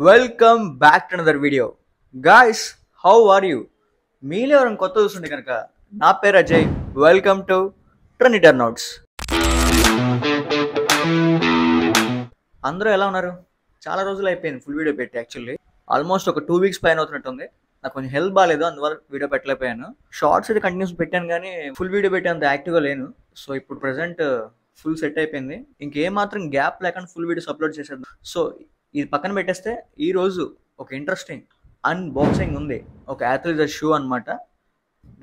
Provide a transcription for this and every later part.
Welcome back to another video. Guys, how are you? మీలో ఎవరైనా కొత్త చూస్తుంటే కనుక నా పేరు Ajay. Welcome to Trendy Turnouts. అందరూ ఎలా ఉన్నారు? చాలా రోజులు అయిపోయింది ఫుల్ వీడియో పెట్టి. యాక్చువల్లీ ఆల్మోస్ట్ ఒక 2 వీక్స్ పైన అవుతున్నట్టుంది. నాకు కొంచెం హెల్త్ బాగాలేదు, అందువల్ల వీడియో పెట్టలేకపోయాను. షార్ట్స్ అయితే కంటిన్యూస్ పెట్టాను కానీ ఫుల్ వీడియో పెట్టేంత యాక్టివ్గా లేను. సో ఇప్పుడు ప్రెసెంట్ ఫుల్ సెట్ అయిపోయింది. ఇంకేం మాత్రం గ్యాప్ లేకుండా ఫుల్ వీడియోస్ అప్లోడ్ చేసేద్దాం. సో ఇది పక్కన పెట్టేస్తే ఈరోజు ఒక ఇంట్రెస్టింగ్ అన్బాక్సింగ్ ఉంది. ఒక యాథ్లీజర్ షూ అనమాట.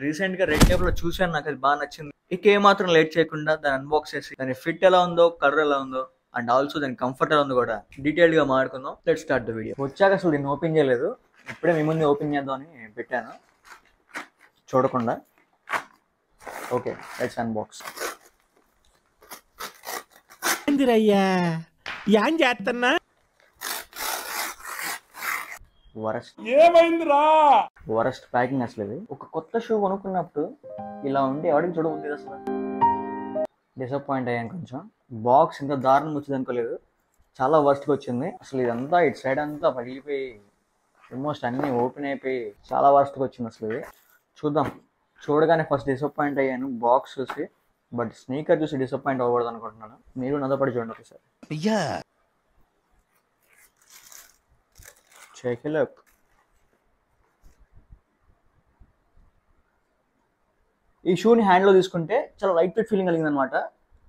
రీసెంట్గా రెడ్ టేప్లో చూశాను, నాకు అది బాగా నచ్చింది. ఇక ఏమాత్రం లేట్ చేయకుండా దాన్ని అన్బాక్స్ చేసి దాని ఫిట్ ఎలా ఉందో, కలర్ ఎలా ఉందో అండ్ ఆల్సో దాని కంఫర్ట్ ఎలా ఉందో కూడా డీటెయిల్గా మాట్లాడుకుందాం. Let start the video. వచ్చాక అసలు దీన్ని ఓపెన్ చేయలేదు, ఇప్పుడే మీ ముందు ఓపెన్ చేద్దామని పెట్టాను చూడకుండా. Okay, let's unbox. ఏందిరయ్యా ఏం చేస్తున్నా? వరస్ట్ ప్యాకింగ్ అసలు. ఇది ఒక కొత్త షూ కొనుక్కున్నప్పుడు ఇలా ఉండి ఎవరికి చూడబుద్ది అసలు. డిసప్పాయింట్ అయ్యాను కొంచెం. బాక్స్ ఇంత దారుణం వచ్చింది అనుకోలేదు, చాలా వర్స్ట్గా వచ్చింది. అసలు ఇదంతా ఇటు సైడ్ అంతా పగిలిపోయి ఆల్మోస్ట్ అన్నీ ఓపెన్ అయిపోయి చాలా వర్స్ట్గా వచ్చింది అసలు. ఇది చూద్దాం. చూడగానే ఫస్ట్ డిసప్పాయింట్ అయ్యాను బాక్స్ చూసి, బట్ స్నీకర్ చూసి డిసప్పాయింట్ అవ్వకూడదు అనుకుంటున్నాను. మీరు నాతో పాటు చూడండి ఒకసారి. Take a look. ఈ షూని హ్యాండ్లో తీసుకుంటే చాలా లైట్ వెయిట్ ఫీలింగ్ కలిగింది అనమాట.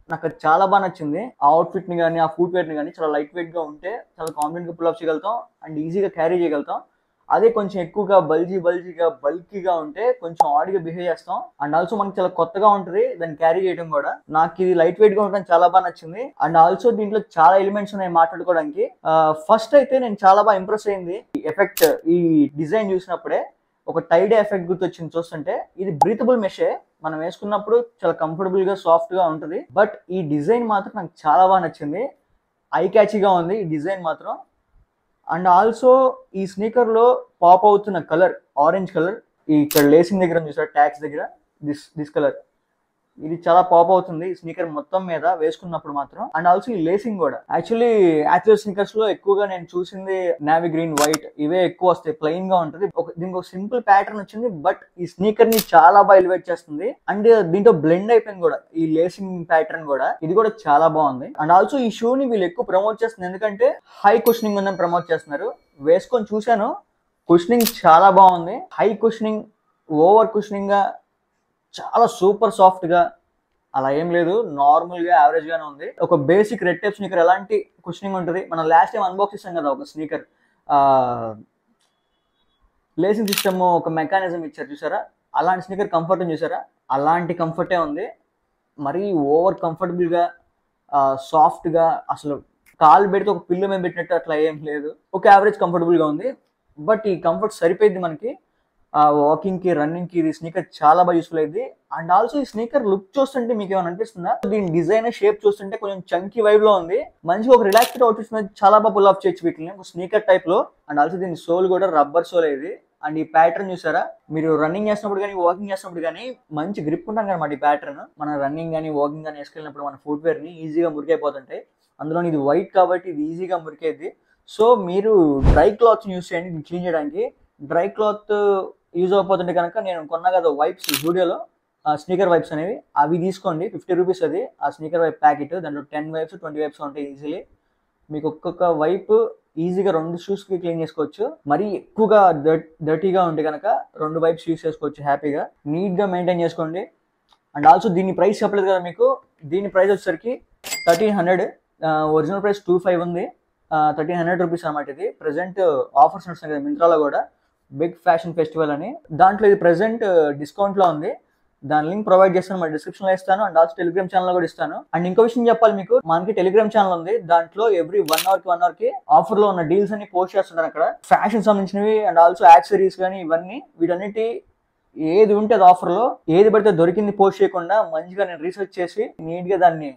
నాకు అది చాలా బాగా నచ్చింది. ఆ అవుట్ఫిట్ని కానీ ఆ ఫుట్వేర్ని కానీ చాలా లైట్ వెయిట్గా ఉంటే చాలా కాన్ఫిడెంట్గా పుల్ అప్ చేయగలుగుతాం అండ్ ఈజీగా క్యారీ చేయగలుగుతాం. అదే కొంచెం ఎక్కువగా బల్కీగా ఉంటే కొంచెం ఆడిగా బిహేవ్ చేస్తాం అండ్ ఆల్సో మనకి చాలా కొత్తగా ఉంటుంది దాన్ని క్యారీ చేయడం కూడా. నాకు ఇది లైట్ వెయిట్ గా ఉండడం చాలా బాగా నచ్చింది అండ్ ఆల్సో దీంట్లో చాలా ఎలిమెంట్స్ ఉన్నాయి మాట్లాడుకోవడానికి. ఫస్ట్ అయితే నేను చాలా బాగా ఇంప్రెస్ అయింది ఈ ఎఫెక్ట్. ఈ డిజైన్ చూసినప్పుడే ఒక టైడే ఎఫెక్ట్ గుర్తొచ్చింది చూస్తుంటే. ఇది బ్రీతబుల్ మెషే, మనం వేసుకున్నప్పుడు చాలా కంఫర్టబుల్ గా సాఫ్ట్ గా ఉంటుంది. బట్ ఈ డిజైన్ మాత్రం నాకు చాలా బాగా నచ్చింది. ఐ క్యాచీగా ఉంది ఈ డిజైన్ మాత్రం. అండ్ ఆల్సో ఈ స్నీకర్ లో పాప్ అవుతున్న కలర్ ఆరెంజ్ కలర్. ఈ ఇక్కడ లేసింగ్ దగ్గర చూసారు, ట్యాక్స్ దగ్గర దిస్ కలర్, ఇది చాలా పాప్ అవుతుంది ఈ స్నీకర్ మొత్తం మీద వేసుకున్నప్పుడు మాత్రం. అండ్ ఆల్సో ఈ లేసింగ్ కూడా. యాక్చువల్లీ యాథ్లెట్ స్నీకర్స్ లో ఎక్కువగా నేను చూసింది నావీ గ్రీన్, వైట్, ఇవే ఎక్కువ వస్తాయి. ప్లెయిన్ గా ఉంటుంది. దీనికి ఒక సింపుల్ ప్యాటర్న్ వచ్చింది, బట్ ఈ స్నీకర్ ని చాలా బాగా ఎలివేట్ చేస్తుంది అండ్ దీంతో బ్లెండ్ అయిపోయింది కూడా ఈ లేసింగ్ ప్యాటర్న్ కూడా. ఇది కూడా చాలా బాగుంది. అండ్ ఆల్సో ఈ షూ ని వీళ్ళు ఎక్కువ ప్రమోట్ చేస్తుంది ఎందుకంటే హై కుషనింగ్ ఉందని ప్రమోట్ చేస్తున్నారు. వేసుకొని చూశాను, కుషనింగ్ చాలా బాగుంది. హై కుషనింగ్, ఓవర్ కుషనింగ్ గా, చాలా సూపర్ సాఫ్ట్ గా అలా ఏం లేదు, నార్మల్ గా యావరేజ్ గానే ఉంది. ఒక బేసిక్ రెడ్ టేప్ స్నీకర్ ఎలాంటి కుషనింగ్ ఉంటుంది, మనం లాస్ట్ టైం అన్బాక్స్ చేసాం కదా ఒక స్నీకర్, లేసింగ్ సిస్టమ్ ఒక మెకానిజం ఇచ్చారు చూసారా, అలాంటి స్నీకర్ కంఫర్ట్ చూసారా, అలాంటి కంఫర్టే ఉంది. మరీ ఓవర్ కంఫర్టబుల్ గా సాఫ్ట్ గా అసలు కాలు పెడితే ఒక పిల్లు మేము పెట్టినట్టు అట్లా ఏం లేదు. ఒక యావరేజ్ కంఫర్టబుల్ గా ఉంది. బట్ ఈ కంఫర్ట్ సరిపోయింది మనకి వాకింగ్ కి, రన్నింగ్ కి. ఇది స్నీకర్ చాలా బాగా యూస్ఫుల్ అయింది. అండ్ ఆల్సో ఈ స్నీకర్ లుక్ చూస్తుంటే మీకు ఏమైనా అనిపిస్తుందా? దీని డిజైన్ షేప్ చూస్తుంటే కొంచెం చంకీ వైబ్ లో ఉంది. మంచిగా ఒక రిలాక్స్డ్ అవుట్ఫిట్స్ మీద చాలా బాగా పుల్ ఆఫ్ చేయొచ్చు వీటిని ఒక స్నీకర్ టైప్ లో. అండ్ ఆల్సో దీని సోల్ కూడా రబ్బర్ సోల్ ఇది. అండ్ ఈ ప్యాటర్న్ చూసారా, మీరు రన్నింగ్ చేసినప్పుడు కానీ వాకింగ్ చేసినప్పుడు కానీ మంచి గ్రిప్ ఉంటాం అనమాట ఈ ప్యాటర్న్. మన రన్నింగ్ కానీ వాకింగ్ కానీ వేసుకెళ్ళినప్పుడు మన ఫుట్వేర్ ని ఈజీగా మురికైపోతుంటాయి. అందులో ఇది వైట్ కాబట్టి ఇది ఈజీగా మురికేది. సో మీరు డ్రై క్లాత్ యూస్ చేయండి క్లీన్ చేయడానికి. డ్రై క్లాత్ యూజ్ అవ్వకపోతుంటే కనుక నేను కొన్నా కదా వైప్స్ జూడియోలో, స్నీకర్ వైప్స్ అనేవి, అవి తీసుకోండి. 50 రూపీస్ అది ఆ స్నీకర్ వైప్ ప్యాకెట్. దాంట్లో 10 వైప్స్ 20 వైప్స్ ఉంటాయి ఈజీలీ. మీకు ఒక్కొక్క వైప్ ఈజీగా 2 షూస్కి క్లీన్ చేసుకోవచ్చు. మరీ ఎక్కువగా డర్టీగా ఉంటే కనుక 2 వైప్స్ యూస్ చేసుకోవచ్చు హ్యాపీగా. నీట్గా మెయింటైన్ చేసుకోండి. అండ్ ఆల్సో దీని ప్రైస్ చెప్పలేదు కదా మీకు, దీని ప్రైస్ వచ్చేసరికి 1300. ఒరిజినల్ ప్రైస్ 2500 ఉంది. 1300 రూపీస్ అనమాట. ఇది ప్రెసెంట్ ఆఫర్స్ నడుస్తున్నాయి కదా మింత్రాలో కూడా, బిగ్ ఫ్యాషన్ ఫెస్టివల్ అని. దాంట్లో ఇది ప్రెసెంట్ డిస్కౌంట్ లో ఉంది. దాని లింక్ ప్రొవైడ్ చేస్తాను, మన డిస్క్రిప్షన్ లో ఇస్తాను. అండ్ ఆల్సో టెలిగ్రామ్ ఛానల్ కూడా ఇస్తాను. అండ్ ఇంకో విషయం చెప్పాలి మీకు, మనకి టెలిగ్రామ్ ఛానల్ ఉంది. దాంట్లో ఎవ్రీ 1 అవర్ కి ఆఫర్ లో ఉన్న డీల్స్ అన్ని పోస్ట్ చేస్తుంటారు అక్కడ. ఫ్యాషన్ సంబంధించినవి అండ్ ఆల్సో యాక్సెసరీస్ కానీ ఇవన్నీ, వీటన్నిటి ఏది ఉంటే అది ఆఫర్ లో, ఏది పడితే దొరికింది పోస్ట్ చేయకుండా మంచిగా నేను రీసెర్చ్ చేసి నీట్ గా దాన్ని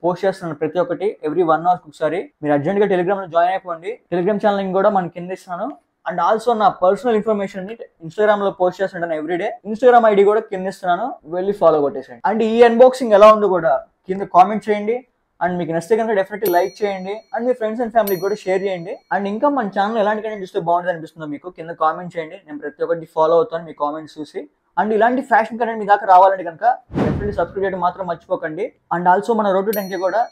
పోస్ట్ చేస్తున్నాను ప్రతి ఒక్కటి ఎవ్రీ 1 అవర్ ఒకసారి. మీరు అర్జెంట్ గా టెలిగ్రామ్ లో జాయిన్ అయిపోండి. టెలిగ్రామ్ ఛానల్ లింక్ కూడా మనకి కింద ఇస్తాను. అండ్ ఆల్సో నా పర్సనల్ ఇన్ఫర్మేషన్ ని ఇన్స్టాగ్రామ్ లో పోస్ట్ చేస్తుంటాను ఎవ్రీడే. ఇన్స్టాగ్రామ్ ఐడి కూడా కింద ఇస్తున్నాను, వెళ్ళి ఫాలో కొట్టేసేయండి. అండ్ ఈ అన్బాక్సింగ్ ఎలా ఉందో కూడా కింద కామెంట్ చేయండి. అండ్ మీకు నచ్చితే కనుక డెఫినెట్లీ లైక్ చేయండి అండ్ మీ ఫ్రెండ్స్ అండ్ ఫ్యామిలీకి కూడా షేర్ చేయండి. అండ్ ఇంకా మన ఛానల్ ఎలాంటి కంటెంట్ చూస్తే బాగుంటుంది అనిపిస్తుందో మీకు కింద కామెంట్ చేయండి. నేను ప్రతి ఒక్కటి ఫాలో అవుతాను మీ కామెంట్స్ చూసి. అండ్ ఇలాంటి ఫ్యాషన్ కంటెంట్ మీ దాకా రావాలంటే కనుక డెఫినెట్లీ సబ్స్క్రైబ్ చేయడం మాత్రం మర్చిపోకండి. అండ్ ఆల్సో మన రోడ్ టు 10K కూడా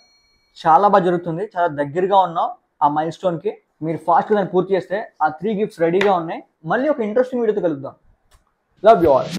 చాలా బాగా జరుగుతుంది, చాలా దగ్గరగా ఉన్నాం ఆ మైల్ స్టోన్ కి. మీరు ఫాస్ట్గా దాన్ని పూర్తి చేస్తే ఆ 3 గిఫ్ట్స్ రెడీగా ఉన్నాయి. మళ్ళీ ఒక ఇంట్రెస్టింగ్ వీడియోతో కలుద్దాం. Love you all.